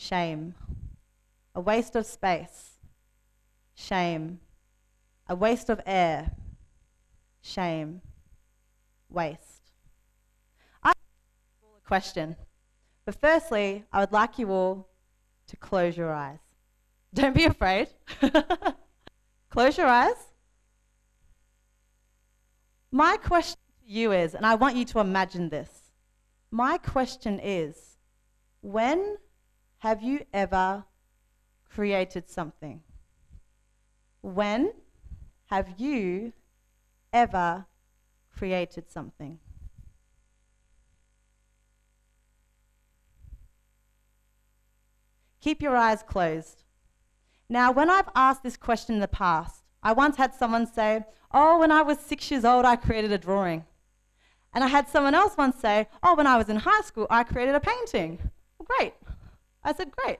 shame. A waste of space, shame. A waste of air, shame. Waste. I have a question, but firstly, I would like you all to close your eyes. Don't be afraid. Close your eyes. My question to you is, and I want you to imagine this, my question is, when have you ever created something? When have you ever created something? Keep your eyes closed. Now, when I've asked this question in the past, I once had someone say, oh, when I was 6 years old, I created a drawing. And I had someone else once say, oh, when I was in high school, I created a painting. Well, great. I said, great.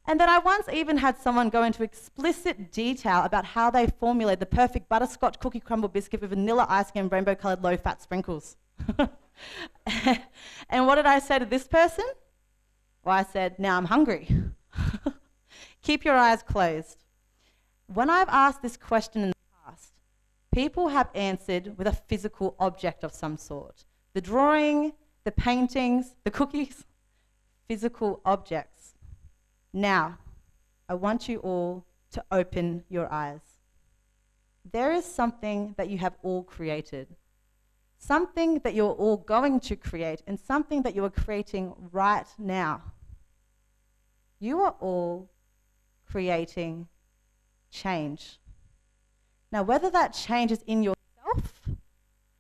And then I once even had someone go into explicit detail about how they formulated the perfect butterscotch cookie crumble biscuit with vanilla ice cream and rainbow-coloured low-fat sprinkles. And what did I say to this person? Well, I said, now I'm hungry. Keep your eyes closed. When I've asked this question in the past, people have answered with a physical object of some sort. The drawing, the paintings, the cookies, physical objects. Now, I want you all to open your eyes. There is something that you have all created, something that you're all going to create, and something that you are creating right now. You are all creating change. Now, whether that change is in yourself,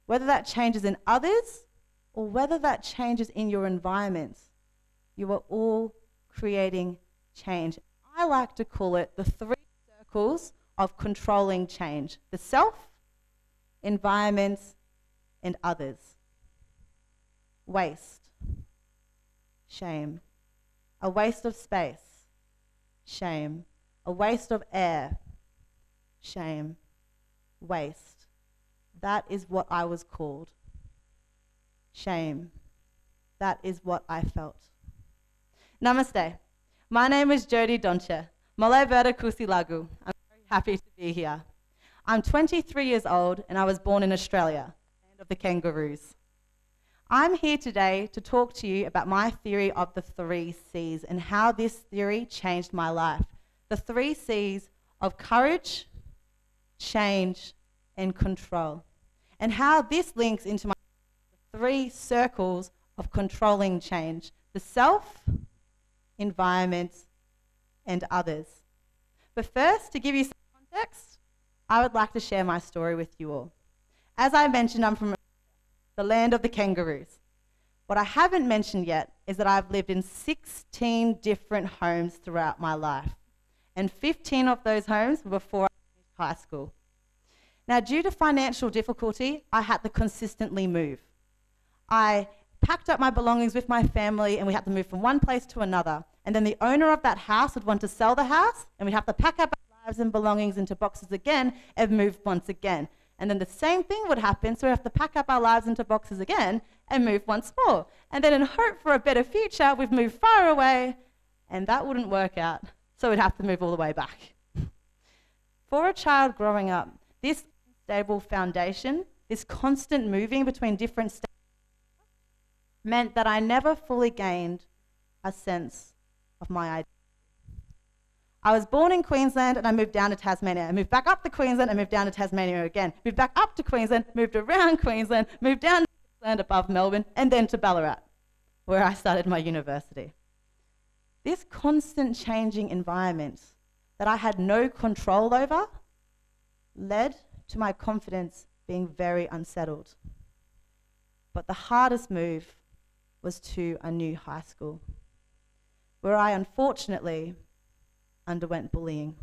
whether that changes in others, or whether that changes in your environment, you are all creating change. I like to call it the 3 circles of controlling change: the self, environment, and others. Waste, shame. A waste of space, shame. A waste of air, shame. Waste. That is what I was called. Shame. That is what I felt. Namaste. My name is Jody Dontje. Malay Verda Kusi Lagu. I'm very happy to be here. I'm 23 years old and I was born in Australia, land of the kangaroos. I'm here today to talk to you about my theory of the 3 C's and how this theory changed my life. The 3 C's of courage, change, and control. And how this links into my 3 circles of controlling change: the self, environment, and others. But first, to give you some context, I would like to share my story with you all. As I mentioned, I'm from the land of the kangaroos. What I haven't mentioned yet is that I've lived in 16 different homes throughout my life. And 15 of those homes were before I finished high school. Now, due to financial difficulty, I had to consistently move. I packed up my belongings with my family and we had to move from one place to another. And then the owner of that house would want to sell the house and we'd have to pack up our lives and belongings into boxes again and move once again. And then the same thing would happen, so we have to pack up our lives into boxes again and move once more. And then in hope for a better future, we've moved far away and that wouldn't work out. So we'd have to move all the way back. For a child growing up, this unstable foundation, this constant moving between different states, meant that I never fully gained a sense of my identity. I was born in Queensland and I moved down to Tasmania. I moved back up to Queensland and moved down to Tasmania again. Moved back up to Queensland, moved around Queensland, moved down to Queensland above Melbourne, and then to Ballarat, where I started my university. This constant changing environment that I had no control over led to my confidence being very unsettled. But the hardest move was to a new high school, where I unfortunately underwent bullying.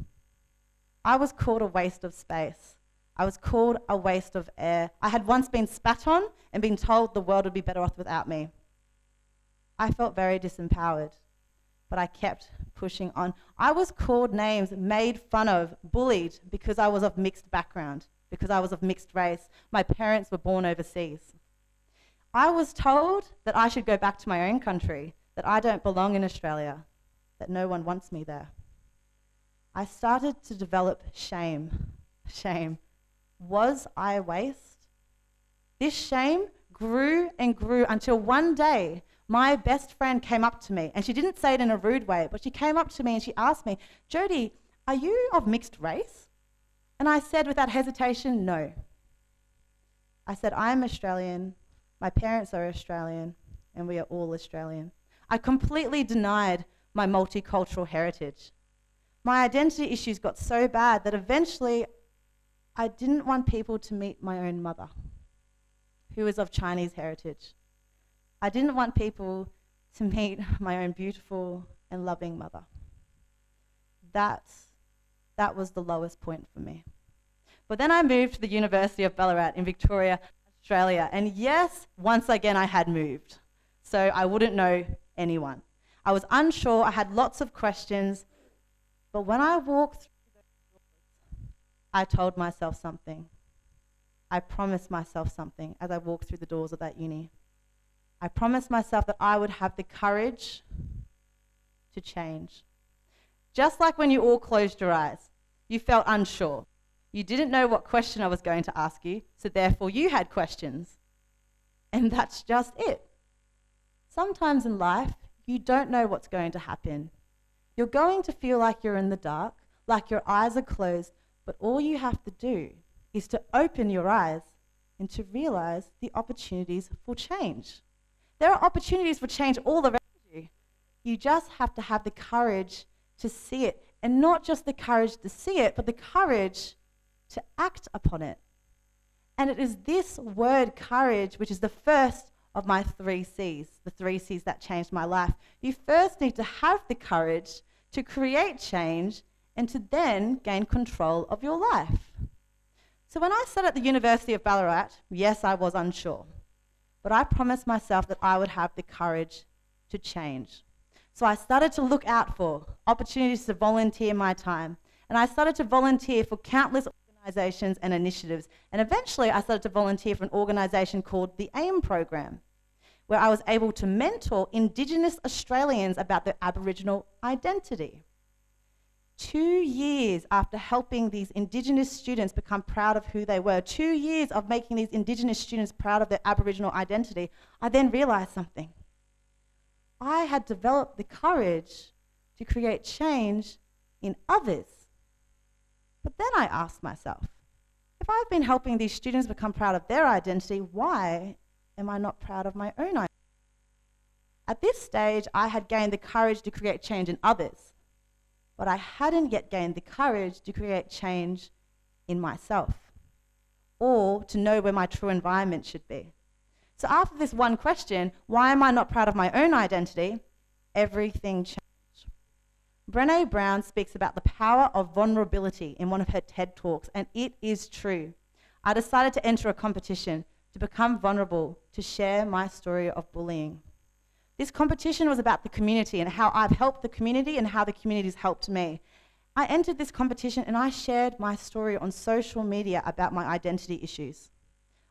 I was called a waste of space. I was called a waste of air. I had once been spat on and been told the world would be better off without me. I felt very disempowered, but I kept pushing on. I was called names, made fun of, bullied because I was of mixed background, because I was of mixed race. My parents were born overseas. I was told that I should go back to my own country, that I don't belong in Australia. that no one wants me there. I started to develop shame. Shame. Was I a waste? This shame grew and grew until one day my best friend came up to me, and she didn't say it in a rude way, but she came up to me and she asked me, "Jody, are you of mixed race?" And I said without hesitation, "No." I said, "I'm Australian, my parents are Australian, and we are all Australian." I completely denied my multicultural heritage. My identity issues got so bad that eventually I didn't want people to meet my own mother, who is of Chinese heritage. I didn't want people to meet my own beautiful and loving mother. That was the lowest point for me. But then I moved to the University of Ballarat in Victoria, Australia, and yes, once again I had moved, so I wouldn't know anyone. I was unsure, I had lots of questions, but when I walked through those doors, I told myself something. I promised myself something as I walked through the doors of that uni. I promised myself that I would have the courage to change. Just like when you all closed your eyes, you felt unsure. You didn't know what question I was going to ask you, so therefore you had questions. And that's just it. Sometimes in life, you don't know what's going to happen. You're going to feel like you're in the dark, like your eyes are closed, but all you have to do is to open your eyes and to realize the opportunities for change. There are opportunities for change all around you. You just have to have the courage to see it, and not just the courage to see it, but the courage to act upon it. And it is this word courage which is the first of my 3 C's, the 3 C's that changed my life. You first need to have the courage to create change and to then gain control of your life. So when I sat at the University of Ballarat, yes, I was unsure, but I promised myself that I would have the courage to change. So I started to look out for opportunities to volunteer my time, and I started to volunteer for countless organisations and initiatives, and eventually I started to volunteer for an organisation called the AIM program, where I was able to mentor Indigenous Australians about their Aboriginal identity. 2 years after helping these Indigenous students become proud of who they were, 2 years of making these Indigenous students proud of their Aboriginal identity, I then realised something. I had developed the courage to create change in others. But then I asked myself, if I've been helping these students become proud of their identity, why am I not proud of my own identity? At this stage, I had gained the courage to create change in others, but I hadn't yet gained the courage to create change in myself, or to know where my true environment should be. So after this one question, why am I not proud of my own identity? Everything changed. Brené Brown speaks about the power of vulnerability in one of her TED Talks, and it is true. I decided to enter a competition to become vulnerable, to share my story of bullying. This competition was about the community and how I've helped the community and how the community's helped me. I entered this competition and I shared my story on social media about my identity issues.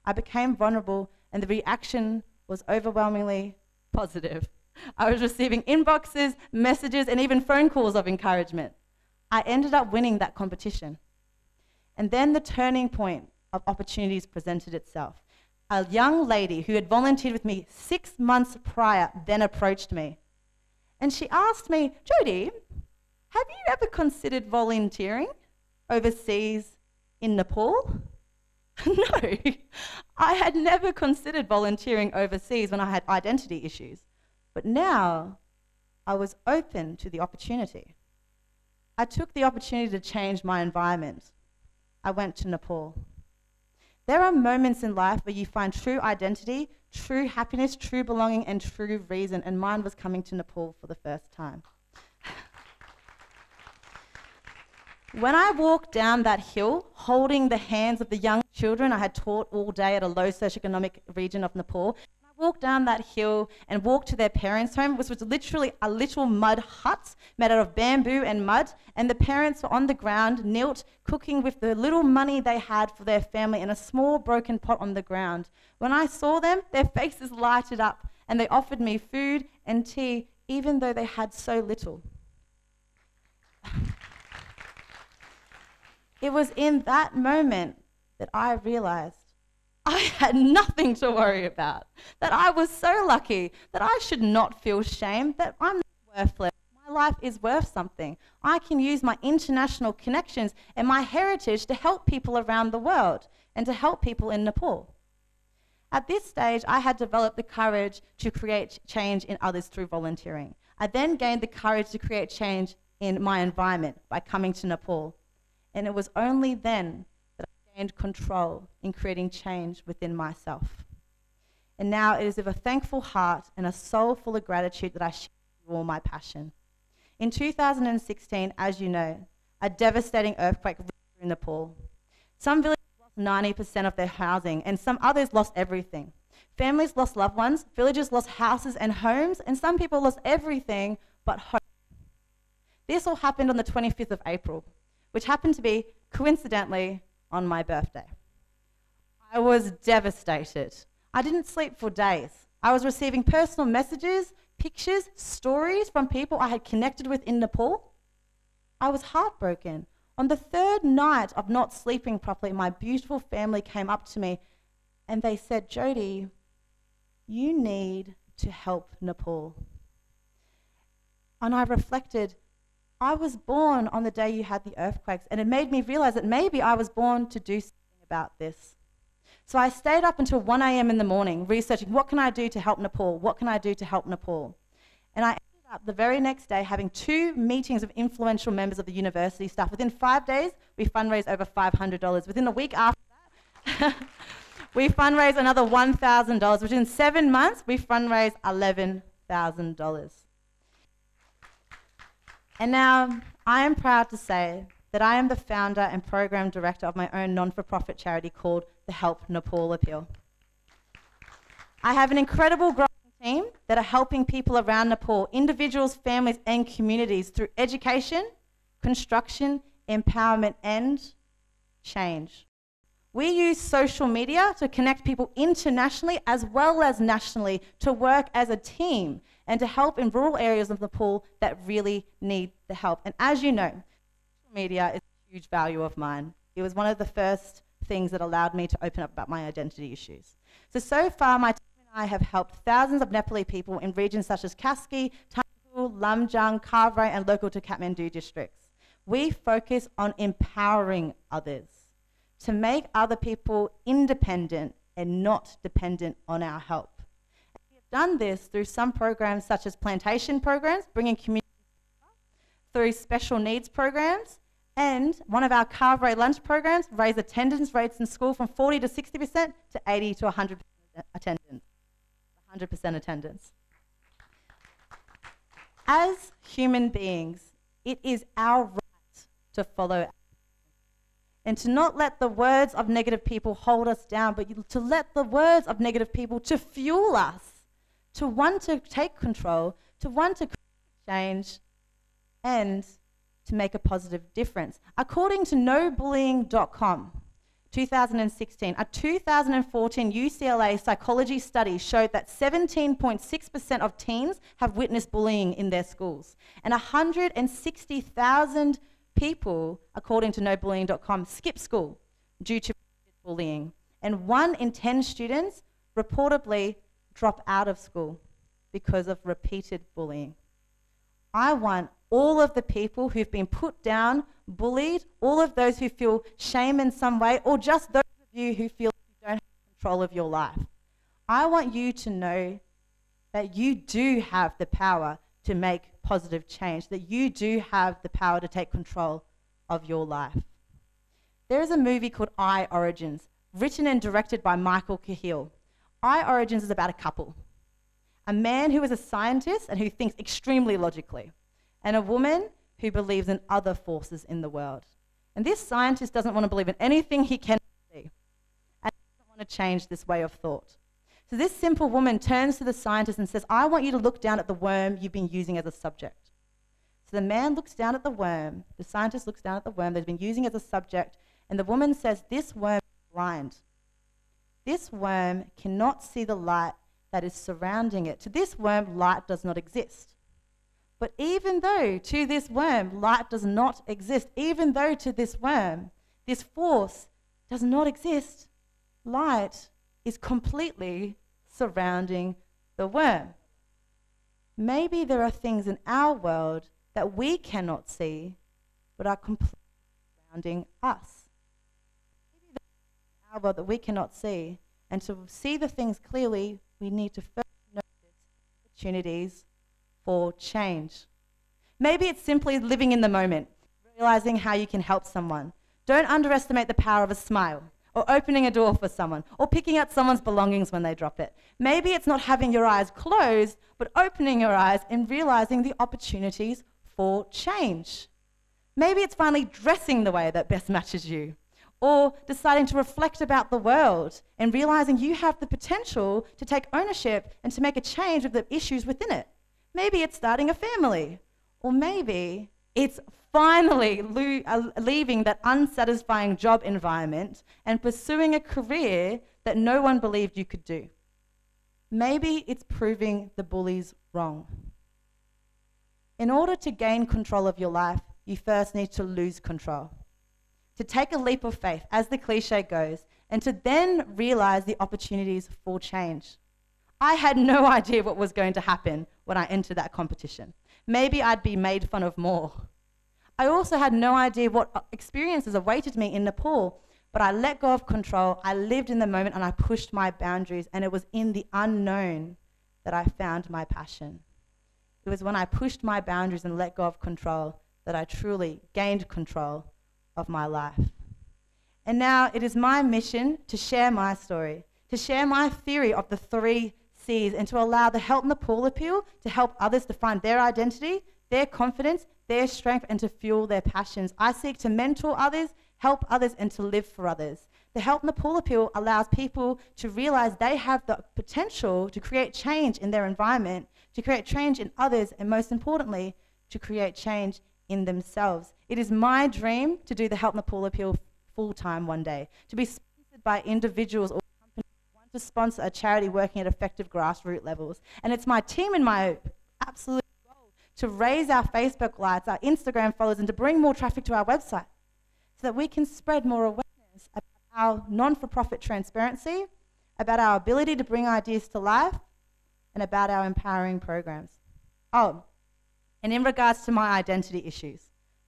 I became vulnerable and the reaction was overwhelmingly positive. I was receiving inboxes, messages, and even phone calls of encouragement. I ended up winning that competition. And then the turning point of opportunities presented itself. A young lady who had volunteered with me 6 months prior then approached me. And she asked me, "Jody, have you ever considered volunteering overseas in Nepal?" No, I had never considered volunteering overseas when I had identity issues. But now I was open to the opportunity. I took the opportunity to change my environment. I went to Nepal. There are moments in life where you find true identity, true happiness, true belonging, and true reason, and mine was coming to Nepal for the first time. When I walked down that hill, holding the hands of the young children I had taught all day at a low socioeconomic region of Nepal, I walked down that hill and walked to their parents' home, which was literally a little mud hut made out of bamboo and mud, and the parents were on the ground, knelt, cooking with the little money they had for their family in a small broken pot on the ground. When I saw them, their faces lighted up, and they offered me food and tea, even though they had so little. It was in that moment that I realized I had nothing to worry about, that I was so lucky, that I should not feel shame, that I'm not worthless. My life is worth something. I can use my international connections and my heritage to help people around the world and to help people in Nepal. At this stage, I had developed the courage to create change in others through volunteering. I then gained the courage to create change in my environment by coming to Nepal. And it was only then that I gained control in creating change within myself. And now it is with a thankful heart and a soul full of gratitude that I share with you all my passion. In 2016, as you know, a devastating earthquake ripped through Nepal. Some villages lost 90% of their housing, and some others lost everything. Families lost loved ones, villages lost houses and homes, and some people lost everything but hope. This all happened on the 25th of April, which happened to be, coincidentally, on my birthday. I was devastated. I didn't sleep for days. I was receiving personal messages, pictures, stories from people I had connected with in Nepal. I was heartbroken. On the third night of not sleeping properly, my beautiful family came up to me and they said, "Jody, you need to help Nepal." And I reflected, I was born on the day you had the earthquakes, and it made me realize that maybe I was born to do something about this. So I stayed up until 1 a.m. in the morning researching, what can I do to help Nepal? What can I do to help Nepal? And I ended up the very next day having 2 meetings of influential members of the university staff. Within 5 days, we fundraised over $500. Within a week after that, we fundraised another $1,000. Within 7 months, we fundraised $11,000. And now, I am proud to say that I am the founder and program director of my own non-for-profit charity called the Help Nepal Appeal. I have an incredible growing team that are helping people around Nepal, individuals, families, and communities through education, construction, empowerment, and change. We use social media to connect people internationally as well as nationally to work as a team and to help in rural areas of Nepal that really need the help. And as you know, social media is a huge value of mine. It was one of the first things that allowed me to open up about my identity issues. So far, my team and I have helped thousands of Nepali people in regions such as Kaski, Tangul, Lamjung, Kavrai, and local to Kathmandu districts. We focus on empowering others to make other people independent and not dependent on our help. And we have done this through some programs such as plantation programs, bringing community together, through special needs programs, and one of our Kavrai lunch programs raised attendance rates in school from 40 to 60% to 80 to 100% attendance. 100% attendance. As human beings, it is our right to follow and to not let the words of negative people hold us down, but to let the words of negative people to fuel us, to want to take control, to want to create change, and to make a positive difference. According to nobullying.com, 2016, a 2014 UCLA psychology study showed that 17.6% of teens have witnessed bullying in their schools, and 160,000 people, according to nobullying.com, skip school due to bullying, and 1 in 10 students reportedly drop out of school because of repeated bullying. I want all of the people who've been put down, bullied, all of those who feel shame in some way, or just those of you who feel you don't have control of your life. I want you to know that you do have the power to make positive change, that you do have the power to take control of your life. There is a movie called I, Origins, written and directed by Michael Cahill. I, Origins is about a couple. A man who is a scientist and who thinks extremely logically, and a woman who believes in other forces in the world. And this scientist doesn't want to believe in anything he can see, and doesn't want to change this way of thought. So this simple woman turns to the scientist and says, "I want you to look down at the worm you've been using as a subject." So the man looks down at the worm, the scientist looks down at the worm they've been using as a subject, and the woman says, "This worm is blind. This worm cannot see the light that is surrounding it. To this worm, light does not exist. But even though to this worm light does not exist, even though to this worm this force does not exist, light is completely surrounding the worm. Maybe there are things in our world that we cannot see, but are completely surrounding us. Maybe there are things in our world that we cannot see, and to see the things clearly, we need to first notice opportunities for change. Maybe it's simply living in the moment, realizing how you can help someone. Don't underestimate the power of a smile, or opening a door for someone, or picking out someone's belongings when they drop it. Maybe it's not having your eyes closed, but opening your eyes and realizing the opportunities for change. Maybe it's finally dressing the way that best matches you, or deciding to reflect about the world and realizing you have the potential to take ownership and to make a change with the issues within it. Maybe it's starting a family, or maybe it's finally leaving that unsatisfying job environment and pursuing a career that no one believed you could do. Maybe it's proving the bullies wrong. In order to gain control of your life, you first need to lose control. To take a leap of faith, as the cliche goes, and to then realize the opportunities for change. I had no idea what was going to happen when I entered that competition. Maybe I'd be made fun of more. I also had no idea what experiences awaited me in Nepal, but I let go of control, I lived in the moment, and I pushed my boundaries, and it was in the unknown that I found my passion. It was when I pushed my boundaries and let go of control that I truly gained control of my life. And now it is my mission to share my story, to share my theory of the 3 C's, and to allow the Help Nepal appeal to help others to find their identity, their confidence, their strength, and to fuel their passions. I seek to mentor others, help others, and to live for others. The Help Nepal appeal allows people to realize they have the potential to create change in their environment, to create change in others, and most importantly, to create change in themselves. It is my dream to do the Help Nepal appeal full-time one day, to be sponsored by individuals or companies who want to sponsor a charity working at effective grassroots levels. And it's my team and my absolute goal to raise our Facebook likes, our Instagram followers, and to bring more traffic to our website so that we can spread more awareness about our non-for-profit transparency, about our ability to bring ideas to life, and about our empowering programs. Oh, and in regards to my identity issues,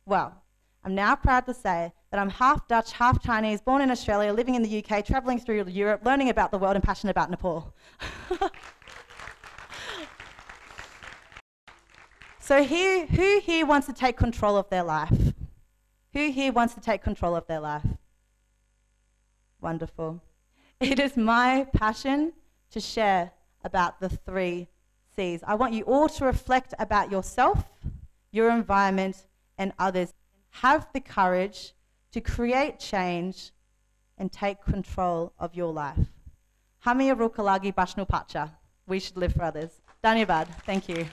well, I'm now proud to say that I'm half Dutch, half Chinese, born in Australia, living in the UK, traveling through Europe, learning about the world, and passionate about Nepal. So who here wants to take control of their life? Who here wants to take control of their life? Wonderful. It is my passion to share about the 3 C's. I want you all to reflect about yourself, your environment, and others. Have the courage to create change and take control of your life. Hamia rukalagi bashnu pacha. We should live for others. Dhanyavad. Thank you.